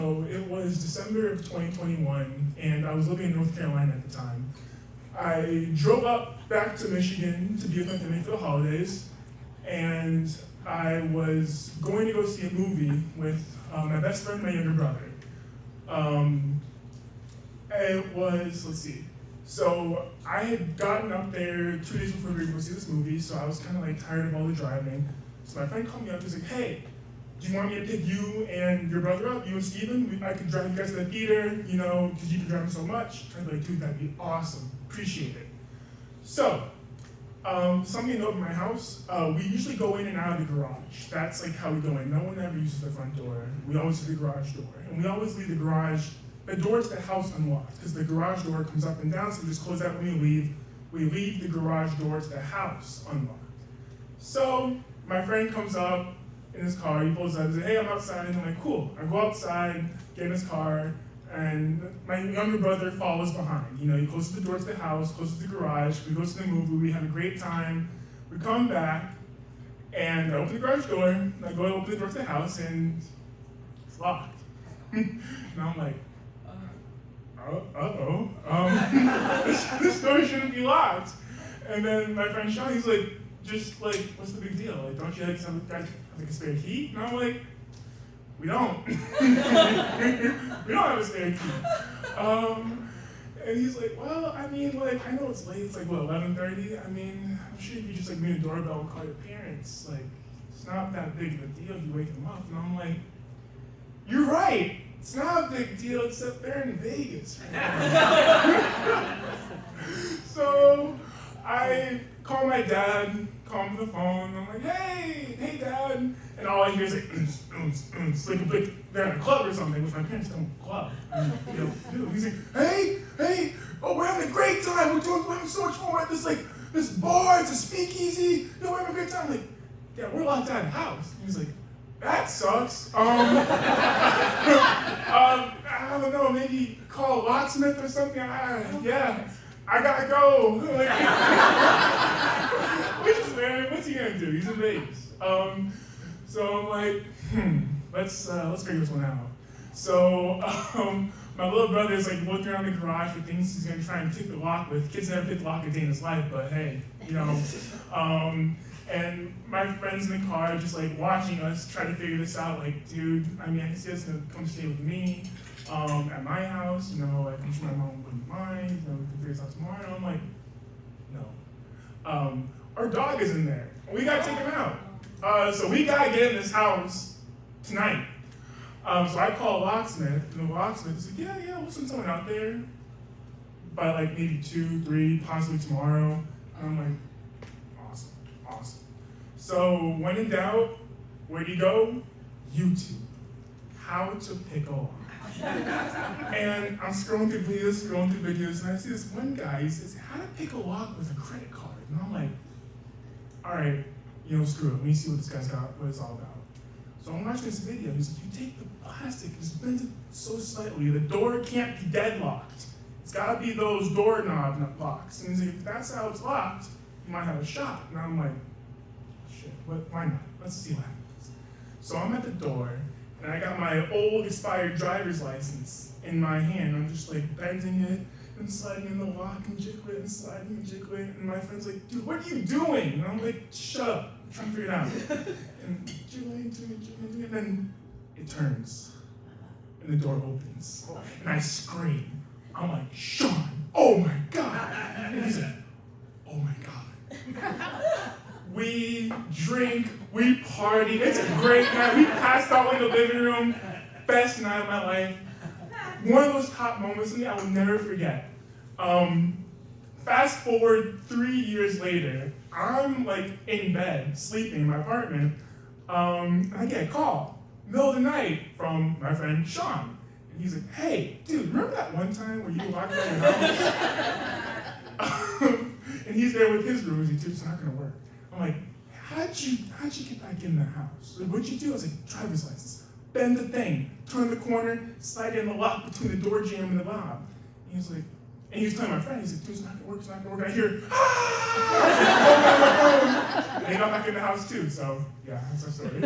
So it was December of 2021, and I was living in North Carolina at the time. I drove up back to Michigan to be with my family for the holidays, and I was going to go see a movie with my best friend and my younger brother. It was, let's see, so I had gotten up there 2 days before we were going to go see this movie, so I was kind of like tired of all the driving. So my friend called me up, he's like, hey, do you want me to pick you and your brother up, you and Steven? I could drive you guys to the theater, you know, because you've been driving so much. I was like, dude, that'd be awesome, appreciate it. So, something to note in my house, we usually go in and out of the garage. That's like how we go in. No one ever uses the front door. We always use the garage door. And we always leave the door to the house unlocked, because the garage door comes up and down, so we just close that when we leave. We leave the garage door to the house unlocked. So, my friend comes up in his car, he pulls up and says, hey, I'm outside, and I'm like, cool. I go outside, get in his car, and my younger brother follows behind. You know, he closes the door to the house, closes the garage, we go to the movie, we have a great time. We come back, and I open the garage door, and I go to open the door to the house, and it's locked. And I'm like, this door shouldn't be locked. And then my friend Sean, he's like, just like, what's the big deal? Like, don't you like some guys have like a spare key? And I'm like, we don't. We don't have a spare key. And he's like, well, I mean, like, I know it's late. It's like, what, 11:30? I mean, I'm sure if you just like ring the doorbell and call your parents, like, it's not that big of a deal if you wake them up. And I'm like, you're right. It's not a big deal except they're in Vegas. So I call my dad, call him on the phone. I'm like, hey, Dad. And all I hear is like, they're in a club or something, which my parents don't club. You know, dude. He's like, hey, oh, we're having a great time. We're having so much fun. We're at this bar, it's a speakeasy. You know, we're having a great time. I'm like, yeah, we're locked out of the house. And he's like, that sucks. I don't know, maybe call a locksmith or something. Yeah, I gotta go. Which is, man, what's he gonna do? He's in Vegas. So I'm like, let's figure this one out. So my little brother is like looking around the garage for things he's gonna try and pick the lock with. Kids never pick the lock a day in his life, but hey, you know. And my friend's in the car just like watching us try to figure this out. Like, dude, I mean, I can see us gonna come stay with me at my house. You know, I'm sure my mom wouldn't mind. You know, we can figure this out tomorrow. And I'm like, no. Our dog is in there. We gotta take him out. So we gotta get in this house tonight. So I call a locksmith, and the locksmith is like, yeah, we'll send someone out there by like maybe 2, 3, possibly tomorrow. And I'm like, awesome. So when in doubt, where do you go? YouTube. How to pick a lock. And I'm scrolling through videos, and I see this one guy, he says, how to pick a lock with a credit card. And I'm like, all right, you know, screw it. Let me see what this guy's got, what it's all about. So I'm watching this video. He's like, you take the plastic, just bend it so slightly. The door can't be deadlocked. It's got to be those doorknob locks. And he's like, if that's how it's locked, you might have a shot. And I'm like, shit, why not? Let's see what happens. So I'm at the door, and I got my old expired driver's license in my hand. I'm just like bending it and sliding in the lock and jiggle it and sliding and jiggle it. And my friend's like, dude, what are you doing? And I'm like, shut up, I'm trying to figure it out. And jiggling, and then it turns, and the door opens, and I scream. I'm like, Sean, oh my God. And he's like, oh my God. We drink, we party, it's a great night. We passed out in the living room, best night of my life. One of those top moments, something I will never forget. Fast forward 3 years later, I'm like in bed, sleeping in my apartment. I get a call, middle of the night, from my friend Sean. And he's like, hey, dude, remember that one time where you locked out your house? And he's there with his room. He's like, dude, it's not gonna work. I'm like, how'd you get back in the house? Like, what'd you do? I was like, driver's license. Bend the thing, turn the corner, slide in the lock between the door jamb and the knob. And he's like, and he was telling my friend, he's like, dude, it's not gonna work. I hear, ah! And they got back in the house too, so yeah, that's our story.